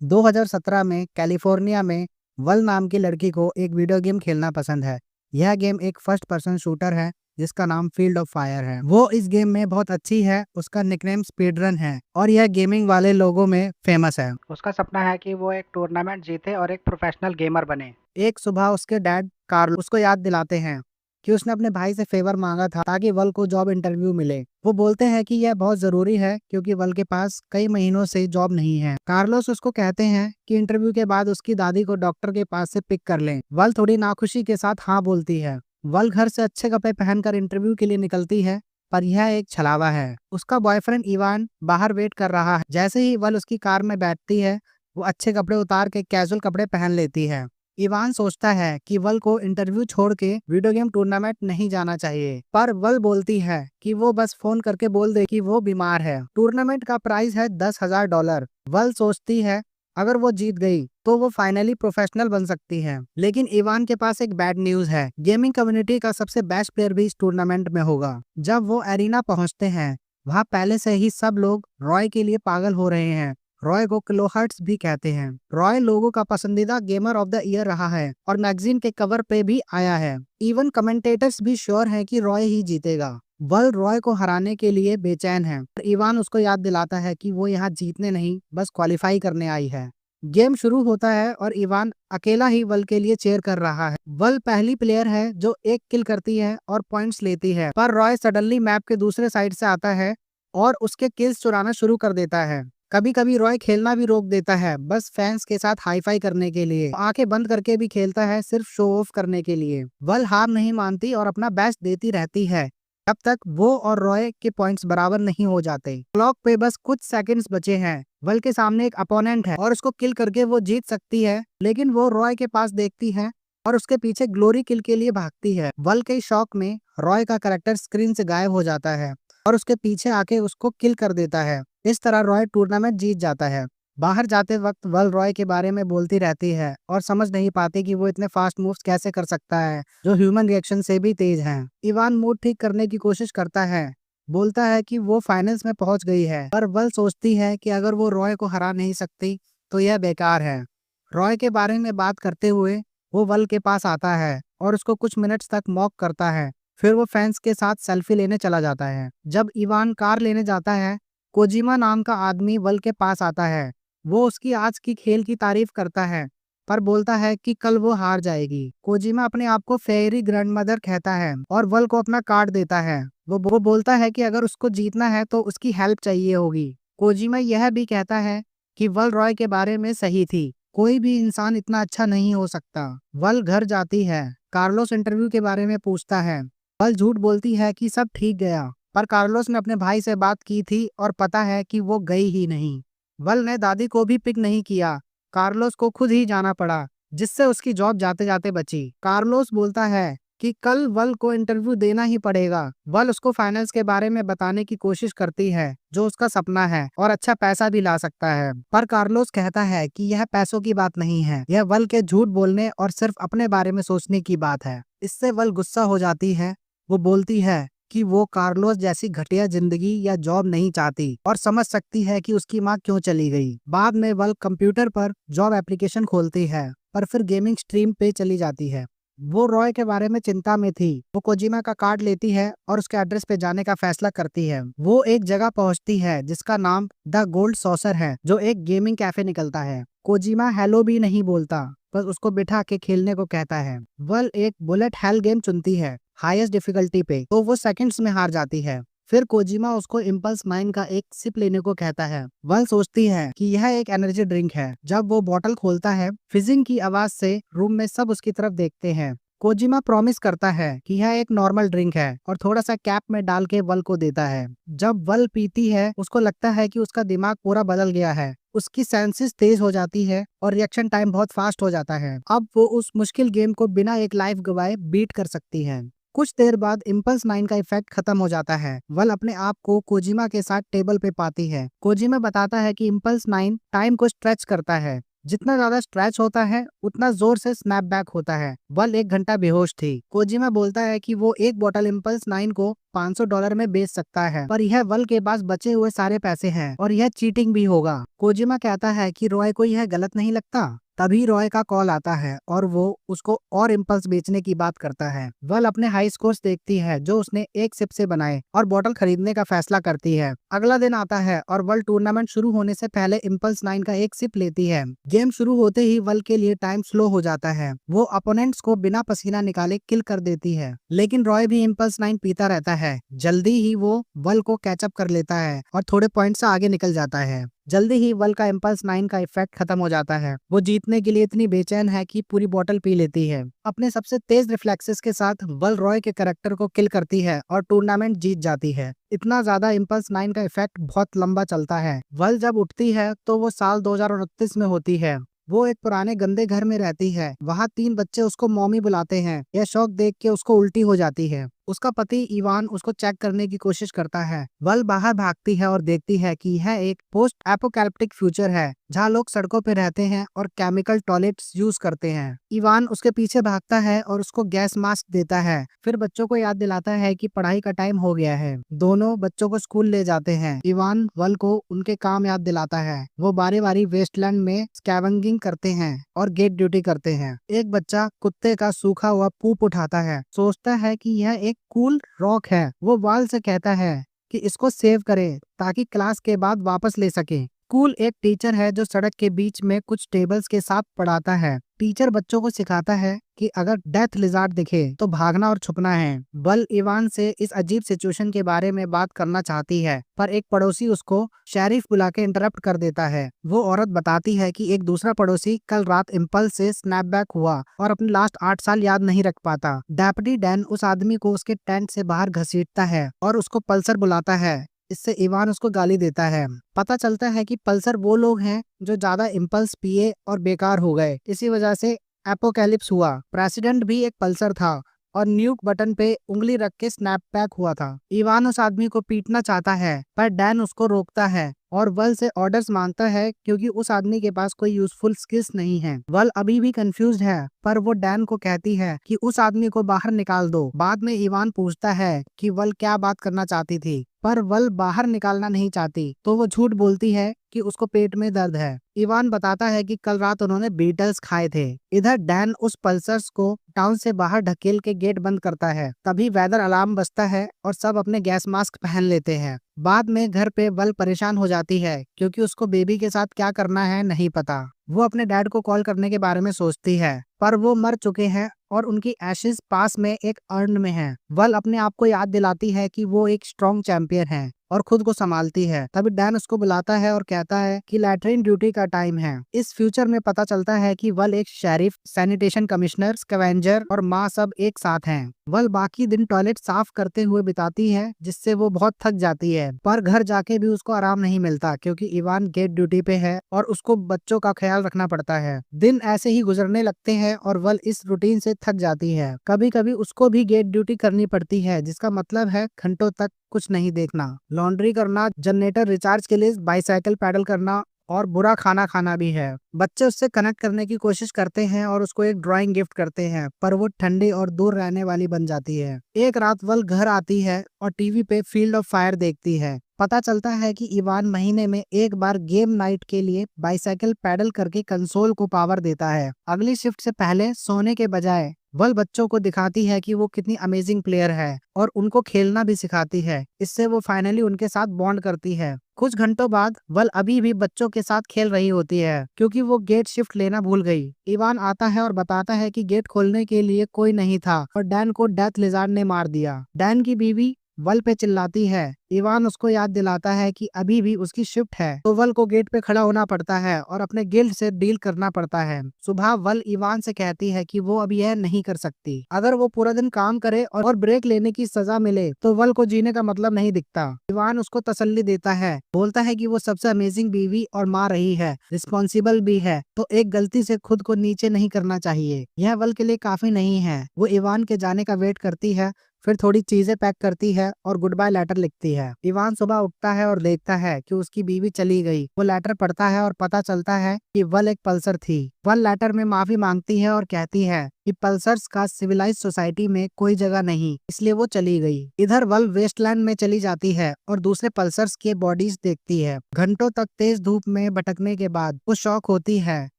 2017 में कैलिफोर्निया में वल नाम की लड़की को एक वीडियो गेम खेलना पसंद है। यह गेम एक फर्स्ट पर्सन शूटर है जिसका नाम फील्ड ऑफ फायर है। वो इस गेम में बहुत अच्छी है। उसका निकनेम स्पीड रन है और यह गेमिंग वाले लोगों में फेमस है। उसका सपना है कि वो एक टूर्नामेंट जीते और एक प्रोफेशनल गेमर बने। एक सुबह उसके डैड कार्ल उसको याद दिलाते हैं कि उसने अपने भाई से फेवर मांगा था ताकि वल को जॉब इंटरव्यू मिले। वो बोलते हैं कि यह बहुत जरूरी है क्योंकि वल के पास कई महीनों से जॉब नहीं है। कार्लोस उसको कहते हैं कि इंटरव्यू के बाद उसकी दादी को डॉक्टर के पास से पिक कर लें। वल थोड़ी नाखुशी के साथ हाँ बोलती है। वल घर से अच्छे कपड़े पहनकर इंटरव्यू के लिए निकलती है, पर यह एक छलावा है। उसका बॉयफ्रेंड इवान बाहर वेट कर रहा है। जैसे ही वल उसकी कार में बैठती है, वो अच्छे कपड़े उतार के कैजुअल कपड़े पहन लेती है। इवान सोचता है कि वल को इंटरव्यू छोड़ के वीडियो गेम टूर्नामेंट नहीं जाना चाहिए, पर वल बोलती है कि वो बस फोन करके बोल दे कि वो बीमार है। टूर्नामेंट का प्राइस है $10,000। वल सोचती है अगर वो जीत गई तो वो फाइनली प्रोफेशनल बन सकती है। लेकिन इवान के पास एक बैड न्यूज है। गेमिंग कम्युनिटी का सबसे बेस्ट प्लेयर भी इस टूर्नामेंट में होगा। जब वो एरिना पहुंचते हैं, वहाँ पहले से ही सब लोग रॉय के लिए पागल हो रहे हैं। रॉय को किलोहर्ट्ज भी कहते हैं। रॉय लोगों का पसंदीदा गेमर ऑफ द ईयर रहा है और मैगजीन के कवर पे भी आया है। इवन कमेंटेटर्स भी श्योर हैं कि रॉय ही जीतेगा। वल रॉय को हराने के लिए बेचैन है। इवान उसको याद दिलाता है कि वो यहाँ जीतने नहीं, बस क्वालिफाई करने आई है। गेम शुरू होता है और इवान अकेला ही वल के लिए चेयर कर रहा है। वल पहली प्लेयर है जो एक किल करती है और पॉइंट्स लेती है, पर रॉय सडनली मैप के दूसरे साइड से आता है और उसके किल्स चुराना शुरू कर देता है। कभी कभी रॉय खेलना भी रोक देता है, बस फैंस के साथ हाई फाई करने के लिए। आंखें बंद करके भी खेलता है, सिर्फ शो ऑफ करने के लिए। वल हार नहीं मानती और अपना बेस्ट देती रहती है जब तक वो और रॉय के पॉइंट्स बराबर नहीं हो जाते। क्लॉक पे बस कुछ सेकंड्स बचे हैं। वल के सामने एक अपोनेंट है और उसको किल करके वो जीत सकती है, लेकिन वो रॉय के पास देखती है और उसके पीछे ग्लोरी किल के लिए भागती है। वल के शौक में रॉय का कैरेक्टर स्क्रीन से गायब हो जाता है और उसके पीछे आके उसको किल कर देता है। इस तरह रॉय टूर्नामेंट जीत जाता है। बाहर जाते वक्त वल रॉय के बारे में बोलती रहती है और समझ नहीं पाती कि वो इतने फास्ट मूव्स कैसे कर सकता है जो ह्यूमन रिएक्शन से भी तेज हैं। इवान मूड ठीक करने की कोशिश करता है, बोलता है कि वो फाइनल्स में पहुंच गई है, पर वल सोचती है कि अगर वो रॉय को हरा नहीं सकती तो यह बेकार है। रॉय के बारे में बात करते हुए वो वल के पास आता है और उसको कुछ मिनट्स तक मॉक करता है। फिर वो फैंस के साथ सेल्फी लेने चला जाता है। जब इवान कार लेने जाता है, कोजिमा नाम का आदमी वल के पास आता है। वो उसकी आज की खेल की तारीफ करता है, पर बोलता है कि कल वो हार जाएगी। कोजिमा अपने आप को फेयरी ग्रैंडमदर कहता है और वल को अपना कार्ड देता है। वो बोलता है कि अगर उसको जीतना है तो उसकी हेल्प चाहिए होगी। कोजिमा यह भी कहता है कि वल रॉय के बारे में सही थी, कोई भी इंसान इतना अच्छा नहीं हो सकता। वल घर जाती है। कार्लोस इंटरव्यू के बारे में पूछता है। वल झूठ बोलती है कि सब ठीक गया, पर कार्लोस ने अपने भाई से बात की थी और पता है कि वो गई ही नहीं। वल ने दादी को भी पिक नहीं किया। कार्लोस को खुद ही जाना पड़ा, जिससे उसकी जॉब जाते जाते बची। कार्लोस बोलता है कि कल वल को इंटरव्यू देना ही पड़ेगा। वल उसको फाइनल्स के बारे में बताने की कोशिश करती है, जो उसका सपना है और अच्छा पैसा भी ला सकता है, पर कार्लोस कहता है कि यह पैसों की बात नहीं है, यह वल के झूठ बोलने और सिर्फ अपने बारे में सोचने की बात है। इससे वल गुस्सा हो जाती है। वो बोलती है कि वो कार्लोस जैसी घटिया जिंदगी या जॉब नहीं चाहती और समझ सकती है कि उसकी माँ क्यों चली गई। बाद में वल कंप्यूटर पर जॉब एप्लीकेशन खोलती है, पर फिर गेमिंग स्ट्रीम पे चली जाती है। वो रॉय के बारे में चिंता में थी। वो कोजिमा का कार्ड लेती है और उसके एड्रेस पे जाने का फैसला करती है। वो एक जगह पहुंचती है जिसका नाम द गोल्ड सॉसर है, जो एक गेमिंग कैफे निकलता है। कोजिमा हेलो भी नहीं बोलता, बस उसको बिठा के खेलने को कहता है। वल एक बुलेट हेल गेम चुनती है हाईएस्ट डिफिकल्टी पे, तो वो सेकंड्स में हार जाती है। फिर कोजिमा उसको इम्पल्स 9 का एक सिप लेने को कहता है। वल सोचती है कि यह एक एनर्जी ड्रिंक है। जब वो बोतल खोलता है, फिजिंग की आवाज से रूम में सब उसकी तरफ देखते हैं। कोजिमा प्रॉमिस करता है कि यह एक नॉर्मल ड्रिंक है और थोड़ा सा कैप में डाल के वल को देता है। जब वल पीती है, उसको लगता है कि उसका दिमाग पूरा बदल गया है। उसकी सेंसेस तेज हो जाती है और रिएक्शन टाइम बहुत फास्ट हो जाता है। अब वो उस मुश्किल गेम को बिना एक लाइफ गवाए बीट कर सकती है। कुछ देर बाद इम्पल्स 9 का इफेक्ट खत्म हो जाता है। वल अपने आप को कोजिमा के साथ टेबल पे पाती है। कोजिमा बताता है कि इम्पल्स 9 टाइम को स्ट्रेच करता है। जितना ज्यादा स्ट्रेच होता है उतना जोर से स्नैप बैक होता है। वल 1 घंटा बेहोश थी। कोजिमा बोलता है कि वो एक बोतल इम्पल्स 9 को $500 में बेच सकता है, पर यह वल के पास बचे हुए सारे पैसे हैं और यह चीटिंग भी होगा। कोजिमा कहता है कि रॉय को यह गलत नहीं लगता। तभी रॉय का कॉल आता है और वो उसको और इम्पल्स बेचने की बात करता है। वल अपने हाई स्कोर्स देखती है जो उसने एक सिप से बनाए और बोतल खरीदने का फैसला करती है। अगला दिन आता है और वल टूर्नामेंट शुरू होने से पहले इम्पल्स 9 का एक सिप लेती है। गेम शुरू होते ही वल के लिए टाइम स्लो हो जाता है। वो अपोनेंट्स को बिना पसीना निकाले किल कर देती है, लेकिन रॉय भी इम्पल्स 9 पीता रहता है। जल्दी ही वो वल को कैचअप कर लेता है और थोड़े पॉइंट से आगे निकल जाता है। जल्दी ही वल का इम्पल्स 9 का इफेक्ट खत्म हो जाता है। वो जीतने के लिए इतनी बेचैन है कि पूरी बोतल पी लेती है। अपने सबसे तेज रिफ्लेक्सेस के साथ वल रॉय के कैरेक्टर को किल करती है और टूर्नामेंट जीत जाती है। इतना ज्यादा इम्पल्स 9 का इफेक्ट बहुत लंबा चलता है। वल जब उठती है तो वो साल 2029 में होती है। वो एक पुराने गंदे घर में रहती है। वहाँ 3 बच्चे उसको मॉमी बुलाते हैं। यह शौक देख के उसको उल्टी हो जाती है। उसका पति इवान उसको चेक करने की कोशिश करता है। वल बाहर भागती है और देखती है कि यह एक पोस्ट एपोकैलिप्टिक फ्यूचर है जहाँ लोग सड़कों पे रहते हैं और केमिकल टॉयलेट्स यूज करते हैं। इवान उसके पीछे भागता है और उसको गैस मास्क देता है, फिर बच्चों को याद दिलाता है कि पढ़ाई का टाइम हो गया है। दोनों बच्चों को स्कूल ले जाते हैं। इवान वल को उनके काम याद दिलाता है। वो बारी बारी वेस्टलैंड में स्कैवेंगिंग करते हैं और गेट ड्यूटी करते हैं। एक बच्चा कुत्ते का सूखा हुआ पूप उठाता है, सोचता है कि यह एक कूल रॉक है। वो वाल से कहता है कि इसको सेव करे ताकि क्लास के बाद वापस ले सके। कूल एक टीचर है जो सड़क के बीच में कुछ टेबल्स के साथ पढ़ाता है। टीचर बच्चों को सिखाता है कि अगर डेथ लिजार्ड दिखे तो भागना और छुपना है। बल इवान से इस अजीब सिचुएशन के बारे में बात करना चाहती है, पर एक पड़ोसी उसको शेरिफ बुला के इंटरप्ट कर देता है। वो औरत बताती है कि एक दूसरा पड़ोसी कल रात इम्पल्स से स्नैपबैक हुआ और अपने लास्ट 8 साल याद नहीं रख पाता। डेप्टी डैन उस आदमी को उसके टेंट से बाहर घसीटता है और उसको पल्सर बुलाता है। इससे इवान उसको गाली देता है। पता चलता है कि पल्सर वो लोग हैं जो ज्यादा इम्पल्स पिए और बेकार हो गए, इसी वजह से एपोकैलिप्स हुआ। प्रेसिडेंट भी एक पल्सर था और न्यूक बटन पे उंगली रख के स्नैप पैक हुआ था। इवान उस आदमी को पीटना चाहता है, पर डैन उसको रोकता है और वल से ऑर्डर्स मांगता है क्योंकि उस आदमी के पास कोई यूजफुल स्किल्स नहीं है। वल अभी भी कंफ्यूज्ड है, पर वो डैन को कहती है कि उस आदमी को बाहर निकाल दो। बाद में इवान पूछता है कि वल क्या बात करना चाहती थी, पर वल बाहर निकालना नहीं चाहती, तो वो झूठ बोलती है कि उसको पेट में दर्द है। इवान बताता है कि कल रात उन्होंने बीटल्स खाए थे। इधर डैन उस पल्सर्स को टाउन से बाहर ढकेल के गेट बंद करता है। तभी वेदर अलार्म बजता है और सब अपने गैस मास्क पहन लेते हैं। बाद में घर पे वल परेशान हो जाती है क्योंकि उसको बेबी के साथ क्या करना है नहीं पता। वो अपने डैड को कॉल करने के बारे में सोचती है, पर वो मर चुके हैं और उनकी एशेज पास में एक अर्न में है। वल अपने आप को याद दिलाती है कि वो एक स्ट्रॉन्ग चैंपियन है और खुद को संभालती है। तभी डैन उसको बुलाता है और कहता है कि लैट्रिन ड्यूटी का टाइम है। इस फ्यूचर में पता चलता है कि वल एक शेरिफ, सैनिटेशन कमिश्नर, स्कैवेंजर और माँ सब एक साथ हैं। वल बाकी दिन टॉयलेट साफ करते हुए बिताती है, जिससे वो बहुत थक जाती है, पर घर जाके भी उसको आराम नहीं मिलता क्योंकि इवान गेट ड्यूटी पे है और उसको बच्चों का ख्याल रखना पड़ता है। दिन ऐसे ही गुजरने लगते हैं और वल इस रूटीन से थक जाती है। कभी कभी उसको भी गेट ड्यूटी करनी पड़ती है, जिसका मतलब है घंटों तक कुछ नहीं देखना, लॉन्ड्री करना, जनरेटर रिचार्ज के लिए बाईसाइकिल पैडल करना और बुरा खाना खाना भी है। बच्चे उससे कनेक्ट करने की कोशिश करते हैं और उसको एक ड्राइंग गिफ्ट करते हैं, पर वो ठंडी और दूर रहने वाली बन जाती है। एक रात वल घर आती है और टीवी पे फील्ड ऑफ फायर देखती है। पता चलता है कि इवान महीने में एक बार गेम नाइट के लिए बाईसाइकिल पैडल करके कंसोल को पावर देता है। अगली शिफ्ट से पहले सोने के बजाय वल बच्चों को दिखाती है कि वो कितनी अमेजिंग प्लेयर है और उनको खेलना भी सिखाती है। इससे वो फाइनली उनके साथ बॉन्ड करती है। कुछ घंटों बाद वल अभी भी बच्चों के साथ खेल रही होती है क्योंकि वो गेट शिफ्ट लेना भूल गई। इवान आता है और बताता है कि गेट खोलने के लिए कोई नहीं था और डैन को डेथ लिजार्ड ने मार दिया। डैन की बीवी वल पे चिल्लाती है। इवान उसको याद दिलाता है कि अभी भी उसकी शिफ्ट है, तो वल को गेट पे खड़ा होना पड़ता है और अपने गिल्ड से डील करना पड़ता है। सुबह वल इवान से कहती है कि वो अब यह नहीं कर सकती। अगर वो पूरा दिन काम करे और ब्रेक लेने की सजा मिले तो वल को जीने का मतलब नहीं दिखता। इवान उसको तसल्ली देता है, बोलता है कि वो सबसे अमेजिंग बीवी और माँ रही है, रिस्पॉन्सिबल भी है, तो एक गलती से खुद को नीचे नहीं करना चाहिए। यह वल के लिए काफी नहीं है। वो इवान के जाने का वेट करती है फिर थोड़ी चीजें पैक करती है और गुड बाय लेटर लिखती है। इवान सुबह उठता है और देखता है कि उसकी बीवी चली गई। वो लेटर पढ़ता है और पता चलता है कि वल एक पल्सर थी। वल लेटर में माफी मांगती है और कहती है कि पल्सर्स का सिविलाइज्ड सोसाइटी में कोई जगह नहीं, इसलिए वो चली गई। इधर वल वेस्टलैंड में चली जाती है और दूसरे पल्सर्स के बॉडीज देखती है। घंटों तक तेज धूप में भटकने के बाद वो शॉक होती है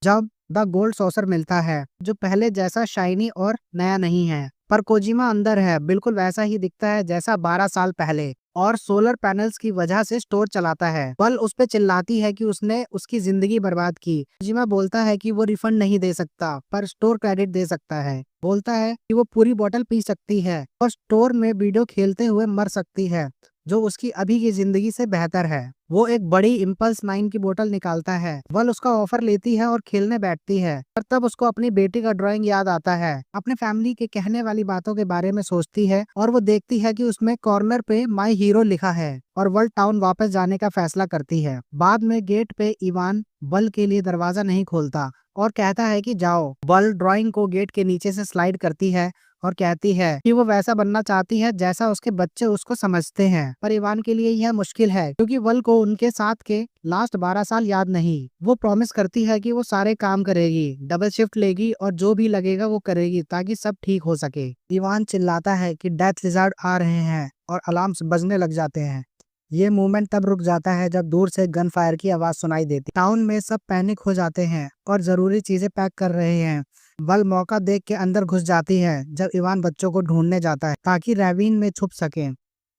जब द गोल्ड सॉसर मिलता है, जो पहले जैसा शाइनी और नया नहीं है, पर कोजिमा अंदर है बिल्कुल वैसा ही दिखता है जैसा 12 साल पहले, और सोलर पैनल्स की वजह से स्टोर चलाता है। पल उस पे चिल्लाती है कि उसने उसकी जिंदगी बर्बाद की। कोजिमा बोलता है कि वो रिफंड नहीं दे सकता, पर स्टोर क्रेडिट दे सकता है। बोलता है कि वो पूरी बोतल पी सकती है और स्टोर में वीडियो खेलते हुए मर सकती है, जो उसकी अभी की जिंदगी से बेहतर है। वो एक बड़ी इम्पल्स 9 की बोतल निकालता है। वल उसका ऑफर लेती है और खेलने बैठती है, पर तब उसको अपनी बेटी का ड्राइंग याद आता है। अपने फैमिली के कहने वाली बातों के बारे में सोचती है और वो देखती है कि उसमें कॉर्नर पे माई हीरो लिखा है और वल टाउन वापस जाने का फैसला करती है। बाद में गेट पे इवान वल के लिए दरवाजा नहीं खोलता और कहता है कि जाओ। वल ड्राइंग को गेट के नीचे से स्लाइड करती है और कहती है कि वो वैसा बनना चाहती है जैसा उसके बच्चे उसको समझते हैं। पर इवान के लिए यह मुश्किल है क्योंकि वल को उनके साथ के लास्ट 12 साल याद नहीं। वो प्रॉमिस करती है कि वो सारे काम करेगी, डबल शिफ्ट लेगी और जो भी लगेगा वो करेगी ताकि सब ठीक हो सके। इवान चिल्लाता है कि डेथ लिजार्ड आ रहे हैं और अलार्म्स बजने लग जाते हैं। ये मूवमेंट तब रुक जाता है जब दूर से गन फायर की आवाज सुनाई देती। टाउन में सब पैनिक हो जाते हैं और जरूरी चीजें पैक कर रहे हैं। वल मौका देख के अंदर घुस जाती है जब इवान बच्चों को ढूंढने जाता है ताकि रैवीन में छुप सके।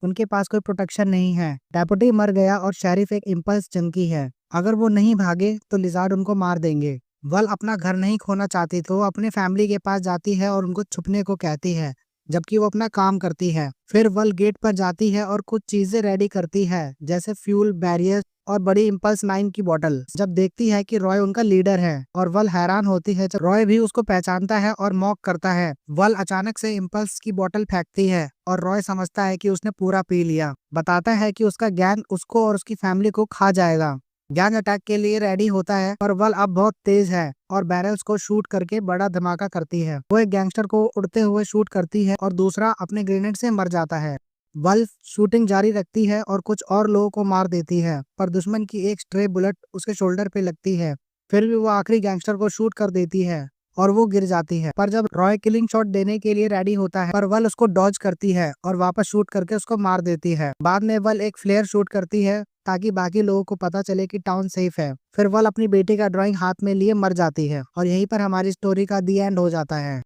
उनके पास कोई प्रोटेक्शन नहीं है। डेपुटी मर गया और शेरिफ एक इम्पल्स चंकी है। अगर वो नहीं भागे तो लिजार्ड उनको मार देंगे। वल अपना घर नहीं खोना चाहती तो वो अपने फैमिली के पास जाती है और उनको छुपने को कहती है जबकि वो अपना काम करती है। फिर वल गेट पर जाती है और कुछ चीजें रेडी करती है जैसे फ्यूल बैरियर और बड़ी इम्पल्स 9 की बोतल। जब देखती है कि रॉय उनका लीडर है और वल हैरान होती है जब रॉय भी उसको पहचानता है और मॉक करता है। वल अचानक से इम्पल्स की बोतल फेंकती है और रॉय समझता है कि उसने पूरा पी लिया। बताता है कि उसका गैंग उसको और उसकी फैमिली को खा जाएगा। गैंग अटैक के लिए रेडी होता है पर वल अब बहुत तेज है और बैरल्स को शूट करके बड़ा धमाका करती है। वो एक गैंगस्टर को उड़ते हुए शूट करती है और दूसरा अपने ग्रेनेड से मर जाता है। वल शूटिंग जारी रखती है और कुछ और लोगों को मार देती है, पर दुश्मन की एक स्ट्रे बुलेट उसके शोल्डर पे लगती है। फिर भी वो आखिरी गैंगस्टर को शूट कर देती है और वो गिर जाती है। पर जब रॉय किलिंग शॉट देने के लिए रेडी होता है पर वल उसको डॉज करती है और वापस शूट करके उसको मार देती है। बाद में वल एक फ्लेयर शूट करती है ताकि बाकी लोगों को पता चले कि टाउन सेफ है। फिर वल अपनी बेटी का ड्राइंग हाथ में लिए मर जाती है और यहीं पर हमारी स्टोरी का दी एंड हो जाता है।